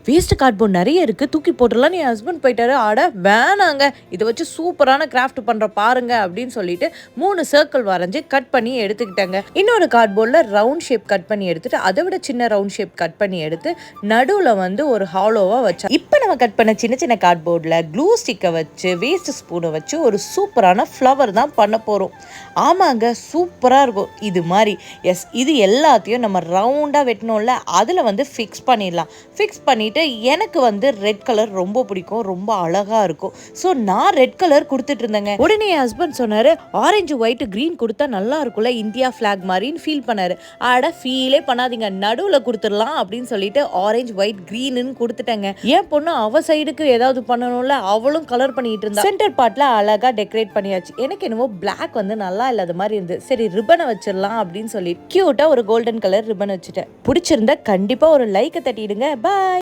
Waste cardboard நிறைய இருக்குது, தூக்கி போட்டுடலாம். என் ஹஸ்பண்ட் போயிட்டாரு, ஆட வேணாங்க இதை வச்சு சூப்பரான கிராஃப்ட் பண்ணுற பாருங்க அப்படின்னு சொல்லிட்டு 3 சர்க்கிள் வரைஞ்சி கட் பண்ணி எடுத்துக்கிட்டாங்க. இன்னொரு கார்ட்போர்டில் ரவுண்ட் ஷேப் கட் பண்ணி எடுத்துட்டு அதை விட சின்ன ரவுண்ட் ஷேப் கட் பண்ணி எடுத்து நடுவில் வந்து ஒரு ஹாலோவாக வச்சா. இப்போ நம்ம கட் பண்ண சின்ன சின்ன கார்ட்போர்டில் க்ளூ ஸ்டிக்கை வச்சு வேஸ்ட் ஸ்பூனை வச்சு ஒரு சூப்பரான ஃப்ளவர் தான் பண்ண போகிறோம். ஆமாங்க, சூப்பராக இருக்கும் இது மாதிரி. எஸ், இது எல்லாத்தையும் நம்ம ரவுண்டாக வெட்டணும்ல, அதில் வந்து ஃபிக்ஸ் பண்ணிடலாம். ஃபிக்ஸ் பண்ணிவிட்டு எனக்கு வந்து ரெட் கலர் ரொம்ப பிடிக்கும், ரொம்ப அழகாக இருக்கும். ஸோ நான் ரெட் கலர் கொடுத்துட்டு இருந்தேங்க. உடனே என் ஹஸ்பண்ட் சொன்னார், ஆரஞ்சு ஒயிட் க்ரீன் கொடுத்தா நல்லா இருக்கும்ல, இந்தியா ஃப்ளாக் மாதிரின்னு ஃபீல் பண்ணார். ஆட ஃபீலே பண்ணாதீங்க, நடுவில் கொடுத்துடலாம் அப்படின்னு சொல்லிட்டு ஆரஞ்சு ஒயிட் க்ரீன்னு கொடுத்துட்டேங்க. என் பொண்ணு அவ சைடுக்கு ஏதாவது பண்ணணும்ல, அவளும் கலர் பண்ணிட்டு இருந்தா. சென்டர் பார்ட்ல அழகா டெக்கரேட் பண்ணியாச்சு. எனக்கு என்னவோ பிளாக் வந்து நல்லா இல்லாத மாதிரி இருந்து, சரி ரிப்பனை வச்சிடலாம் அப்படின்னு சொல்லி கியூட்டா ஒரு கோல்டன் கலர் ரிப்பன் வச்சுட்டேன். பிடிச்சிருந்தா கண்டிப்பா ஒரு லைக்கை தட்டிடுங்க. பாய்.